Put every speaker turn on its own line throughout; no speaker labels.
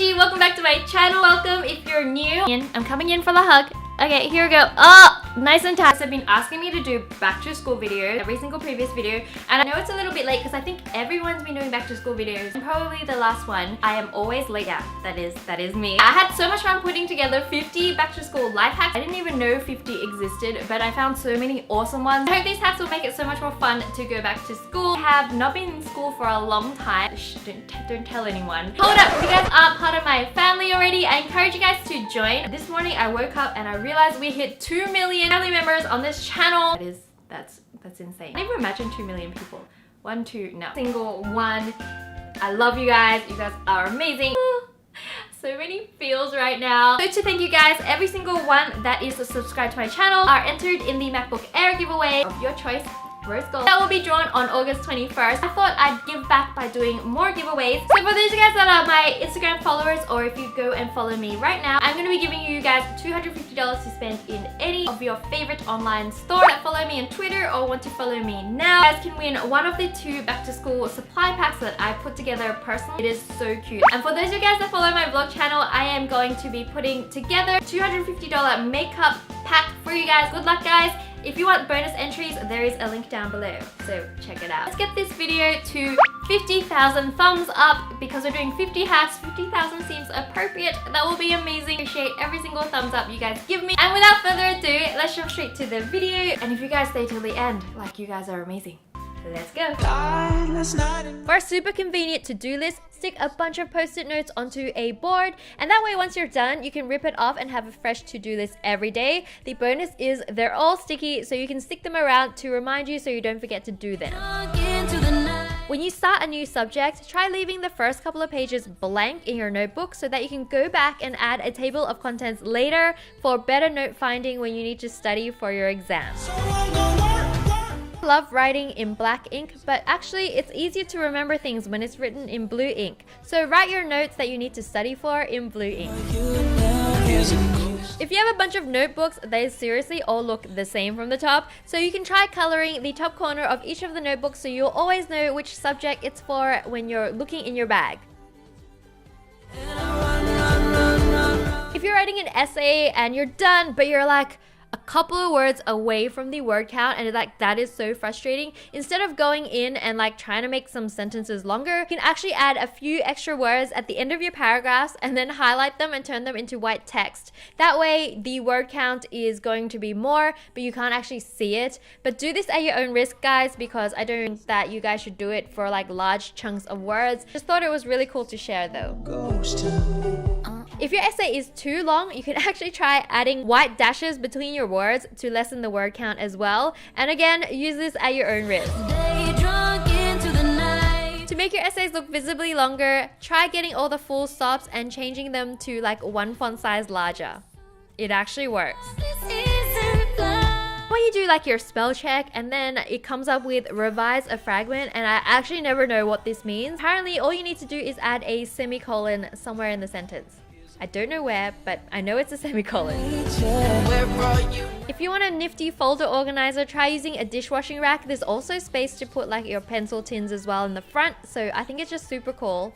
Gigi, welcome back to my channel. Welcome if you're new. I'm coming in for the hug. Okay, here we go. Oh, nice and tight. They've been asking me to do back to school videos, every single previous video. And I know it's a little bit late because I think everyone's been doing back to school videos. And probably the last one. I am always late. Yeah, that is me. I had so much fun putting together 50 back to school life hacks. I didn't even know 50 existed, but I found so many awesome ones. I hope these hacks will make it so much more fun to go back to school. I have not been in school for a long time. Shh, don't tell anyone. Hold up, if you guys aren't part of my family already, I encourage you guys to join. This morning I woke up and I realized we hit 2 million family members on this channel. That's insane. I never imagined 2 million people. 1, 2, no. Single one. I love you guys. You guys are amazing. So many feels right now. So to thank you guys, every single one that is subscribed to my channel are entered in the MacBook Air giveaway of your choice. Rose gold. That will be drawn on August 21st. I thought I'd give back by doing more giveaways. So for those of you guys that are my Instagram followers, or if you go and follow me right now, I'm going to be giving you guys $250 to spend in any of your favorite online stores. That follow me on Twitter or want to follow me now, you guys can win one of the 2 back to school supply packs that I put together personally. It is so cute. And for those of you guys that follow my vlog channel, I am going to be putting together $250 makeup pack for you guys. Good luck, guys. If you want bonus entries, there is a link down below, so check it out. Let's get this video to 50,000 thumbs up because we're doing 50 hacks. 50,000 seems appropriate. That will be amazing. Appreciate every single thumbs up you guys give me. And without further ado, let's jump straight to the video. And if you guys stay till the end, like, you guys are amazing. Let's go. For a super convenient to-do list, stick a bunch of post-it notes onto a board, and that way once you're done, you can rip it off and have a fresh to-do list every day. The bonus is they're all sticky, so you can stick them around to remind you so you don't forget to do them. When you start a new subject, try leaving the first couple of pages blank in your notebook so that you can go back and add a table of contents later for better note finding when you need to study for your exam. Love writing in black ink, but actually it's easier to remember things when it's written in blue ink. So write your notes that you need to study for in blue ink. If you have a bunch of notebooks, they seriously all look the same from the top, so you can try coloring the top corner of each of the notebooks so you'll always know which subject it's for when you're looking in your bag. If you're writing an essay and you're done, but you're like a couple of words away from the word count and that is so frustrating, instead of going in and trying to make some sentences longer, you can actually add a few extra words at the end of your paragraphs and then highlight them and turn them into white text. That way the word count is going to be more, but you can't actually see it. But do this at your own risk, guys, because I don't think that you guys should do it for large chunks of words. Just thought it was really cool to share though. If your essay is too long, you can actually try adding white dashes between your words to lessen the word count as well. And again, use this at your own risk. To make your essays look visibly longer, try getting all the full stops and changing them to one font size larger. It actually works. When you do your spell check and then it comes up with revise a fragment, and I actually never know what this means. Apparently all you need to do is add a semicolon somewhere in the sentence. I don't know where, but I know it's a semicolon. If you want a nifty folder organizer, try using a dishwashing rack. There's also space to put your pencil tins as well in the front, so I think it's just super cool.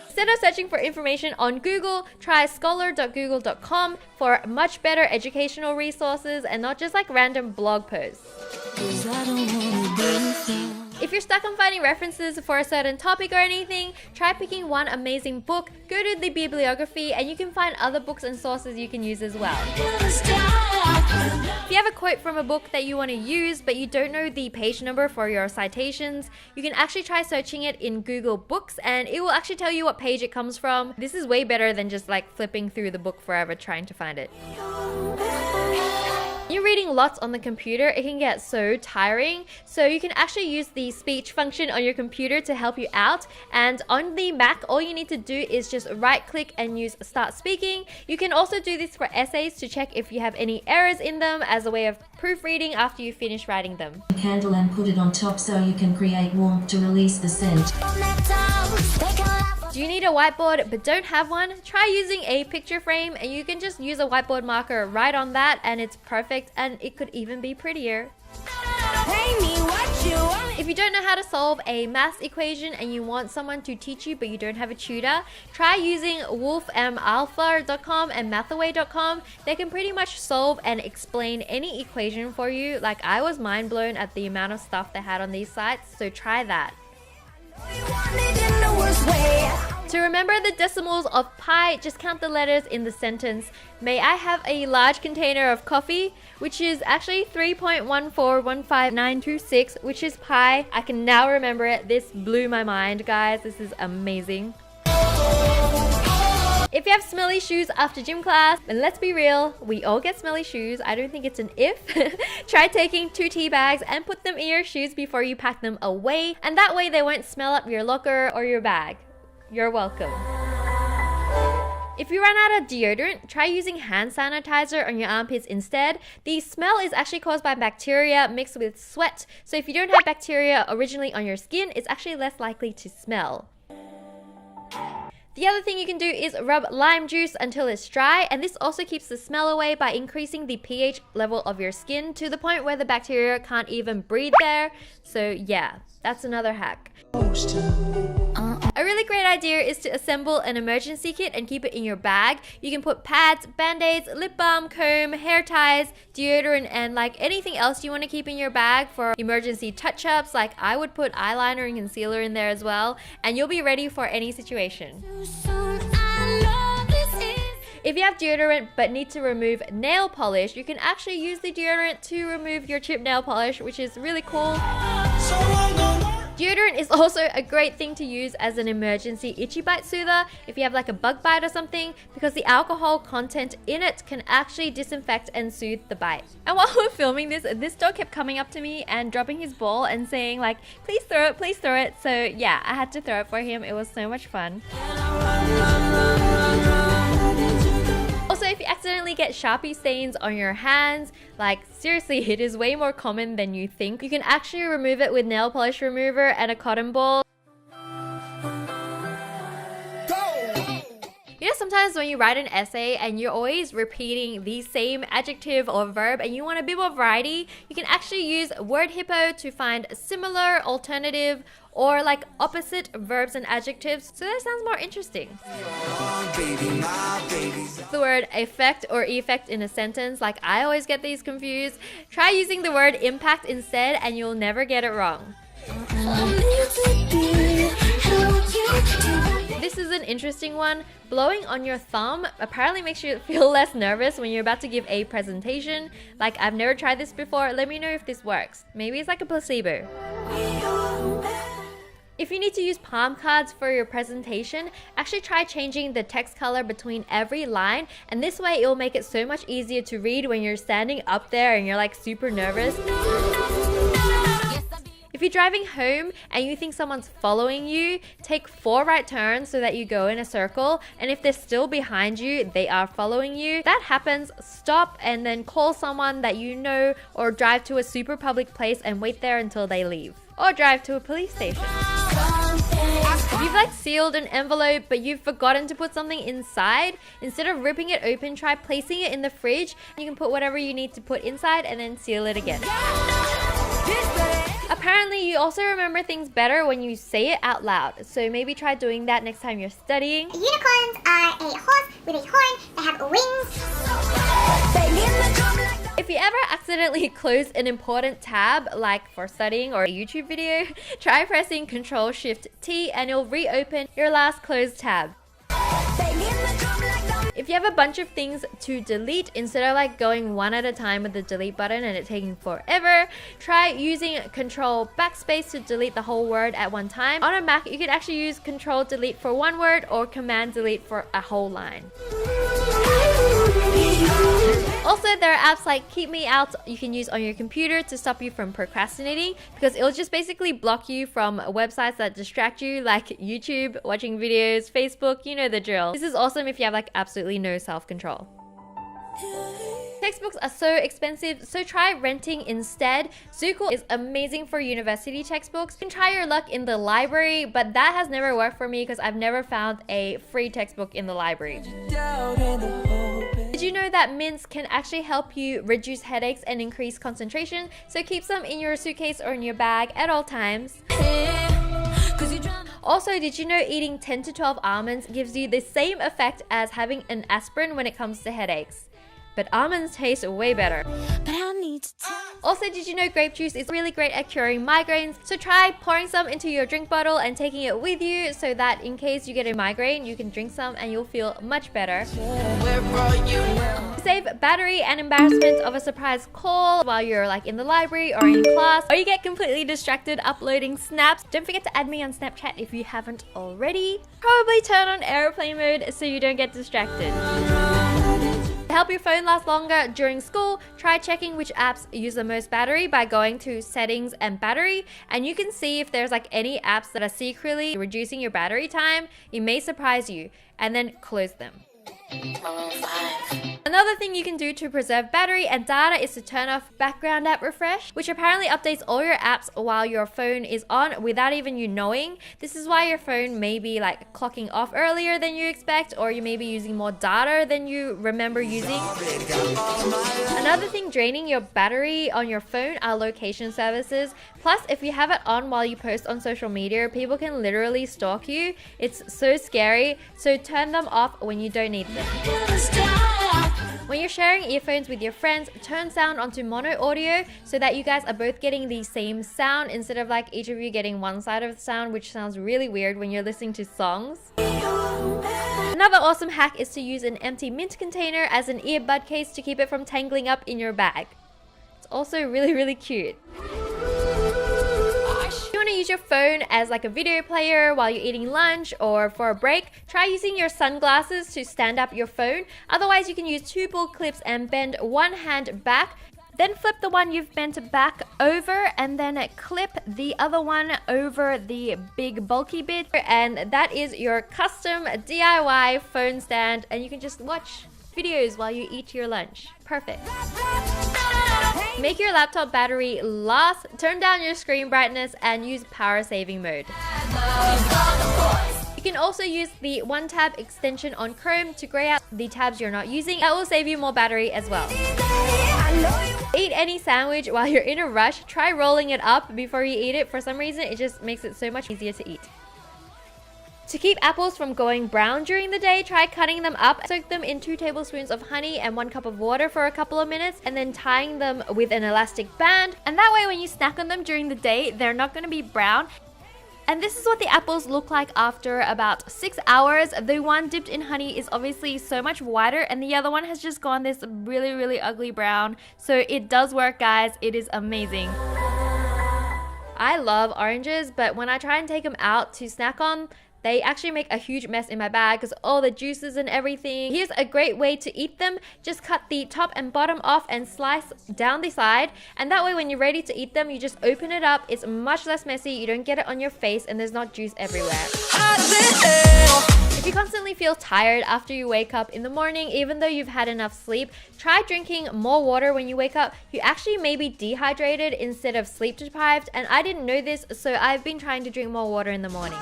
Instead of searching for information on Google, try scholar.google.com for much better educational resources and not just random blog posts. If you're stuck on finding references for a certain topic or anything, try picking one amazing book, go to the bibliography, and you can find other books and sources you can use as well. If you have a quote from a book that you want to use, but you don't know the page number for your citations, you can actually try searching it in Google Books, and it will actually tell you what page it comes from. This is way better than just flipping through the book forever trying to find it. When you're reading lots on the computer, it can get so tiring, so you can actually use the speech function on your computer to help you out. And on the Mac, all you need to do is just right click and use start speaking. You can also do this for essays to check if you have any errors in them as a way of proofreading after you finish writing them.
Candle and put it on top so you can create warmth to release the scent.
Do you need a whiteboard but don't have one? Try using a picture frame, and you can just use a whiteboard marker right on that and it's perfect, and it could even be prettier. Pay me what If you don't know how to solve a math equation and you want someone to teach you but you don't have a tutor, try using wolfmalpha.com and mathaway.com. They can pretty much solve and explain any equation for you. Like, I was mind blown at the amount of stuff they had on these sites, so try that. To remember the decimals of pi, just count the letters in the sentence. May I have a large container of coffee? Which is actually 3.1415926, which is pi. I can now remember it. This blew my mind, guys. This is amazing. If you have smelly shoes after gym class, and let's be real, we all get smelly shoes. I don't think it's an if. Try taking 2 tea bags and put them in your shoes before you pack them away, and that way they won't smell up your locker or your bag. You're welcome. If you run out of deodorant, try using hand sanitizer on your armpits instead. The smell is actually caused by bacteria mixed with sweat, so if you don't have bacteria originally on your skin, it's actually less likely to smell. The other thing you can do is rub lime juice until it's dry, and this also keeps the smell away by increasing the pH level of your skin to the point where the bacteria can't even breathe there. So yeah, that's another hack. A really great idea is to assemble an emergency kit and keep it in your bag. You can put pads, band-aids, lip balm, comb, hair ties, deodorant, and like anything else you want to keep in your bag for emergency touch-ups. Like, I would put eyeliner and concealer in there as well, and you'll be ready for any situation. If you have deodorant but need to remove nail polish, you can actually use the deodorant to remove your chipped nail polish, which is really cool. Deodorant is also a great thing to use as an emergency itchy bite soother if you have like a bug bite or something, because the alcohol content in it can actually disinfect and soothe the bite. And while we're filming this dog kept coming up to me and dropping his ball and saying like, please throw it, please throw it. So yeah, I had to throw it for him. It was so much fun. Also, if you accidentally get Sharpie stains on your hands, like seriously, it is way more common than you think. You can actually remove it with nail polish remover and a cotton ball. You know, sometimes when you write an essay and you're always repeating the same adjective or verb and you want a bit more variety, you can actually use Word Hippo to find similar, alternative, or like opposite verbs and adjectives, so that sounds more interesting. The word effect or effect in a sentence, like I always get these confused. Try using the word impact instead and you'll never get it wrong. This is an interesting one. Blowing on your thumb apparently makes you feel less nervous when you're about to give a presentation. Like, I've never tried this before. Let me know if this works. Maybe it's like a placebo. If you need to use palm cards for your presentation, actually try changing the text color between every line, and this way it will make it so much easier to read when you're standing up there and you're like super nervous. If you're driving home and you think someone's following you, take 4 right turns so that you go in a circle, and if they're still behind you, they are following you. That happens, stop and then call someone that you know, or drive to a super public place and wait there until they leave. Or drive to a police station. If you've like sealed an envelope but you've forgotten to put something inside, instead of ripping it open, try placing it in the fridge. You can put whatever you need to put inside and then seal it again. Apparently, you also remember things better when you say it out loud, so maybe try doing that next time you're studying.
Unicorns are a horse with a horn that have wings.
If you ever accidentally close an important tab, like for studying or a YouTube video, try pressing Ctrl-Shift-T and it'll reopen your last closed tab. If you have a bunch of things to delete, instead of like going one at a time with the delete button and it taking forever, try using Control-Backspace to delete the whole word at one time. On a Mac, you can actually use Control-Delete for one word or Command-Delete for a whole line. Also, there are apps like Keep Me Out you can use on your computer to stop you from procrastinating, because it'll just basically block you from websites that distract you, like YouTube, watching videos, Facebook, you know the drill. This is awesome if you have like absolutely no self-control. Textbooks are so expensive, so try renting instead. Zookle is amazing for university textbooks. You can try your luck in the library, but that has never worked for me because I've never found a free textbook in the library. It did you know that mints can actually help you reduce headaches and increase concentration? So keep some in your suitcase or in your bag at all times. Also, did you know eating 10 to 12 almonds gives you the same effect as having an aspirin when it comes to headaches? But almonds taste way better. Also, did you know grape juice is really great at curing migraines? So try pouring some into your drink bottle and taking it with you so that in case you get a migraine, you can drink some and you'll feel much better. Save battery and embarrassment of a surprise call while you're like in the library or in class, or you get completely distracted uploading snaps. Don't forget to add me on Snapchat if you haven't already. Probably turn on airplane mode so you don't get distracted. To help your phone last longer during school, try checking which apps use the most battery by going to settings and battery, and you can see if there's like any apps that are secretly reducing your battery time. It may surprise you, and then close them. Another thing you can do to preserve battery and data is to turn off background app refresh, which apparently updates all your apps while your phone is on without even you knowing. This is why your phone may be like clocking off earlier than you expect, or you may be using more data than you remember using. Another thing draining your battery on your phone are location services. Plus, if you have it on while you post on social media, people can literally stalk you. It's so scary, so turn them off when you don't need them. When you're sharing earphones with your friends, turn sound onto mono audio so that you guys are both getting the same sound instead of like each of you getting one side of the sound, which sounds really weird when you're listening to songs. Another awesome hack is to use an empty mint container as an earbud case to keep it from tangling up in your bag. It's also really cute. Use your phone as like a video player while you're eating lunch or for a break, try using your sunglasses to stand up your phone. Otherwise, you can use 2 bull clips and bend one hand back, then flip the one you've bent back over and then clip the other one over the big bulky bit, and that is your custom DIY phone stand, and you can just watch videos while you eat your lunch. Perfect. Make your laptop battery last, turn down your screen brightness, and use power saving mode. You can also use the one tab extension on Chrome to grey out the tabs you're not using. That will save you more battery as well. Eat any sandwich while you're in a rush. Try rolling it up before you eat it. For some reason, it just makes it so much easier to eat. To keep apples from going brown during the day, try cutting them up. Soak them in 2 tablespoons of honey and 1 cup of water for a couple of minutes, and then tying them with an elastic band. And that way when you snack on them during the day, they're not going to be brown. And this is what the apples look like after about 6 hours. The one dipped in honey is obviously so much whiter, and the other one has just gone this really ugly brown. So it does work, guys. It is amazing. I love oranges, but when I try and take them out to snack on, they actually make a huge mess in my bag because all the juices and everything. Here's a great way to eat them. Just cut the top and bottom off and slice down the side. And that way when you're ready to eat them, you just open it up. It's much less messy. You don't get it on your face and there's not juice everywhere. If you constantly feel tired after you wake up in the morning, even though you've had enough sleep, try drinking more water when you wake up. You actually may be dehydrated instead of sleep deprived. And I didn't know this, so I've been trying to drink more water in the morning.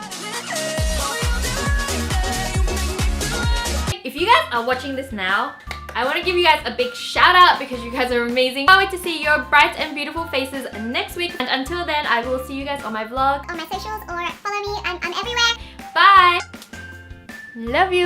If you guys are watching this now, I want to give you guys a big shout out because you guys are amazing. I can't wait to see your bright and beautiful faces next week. And until then, I will see you guys on my vlog,
On my socials, or follow me. I'm everywhere.
Bye! Love you!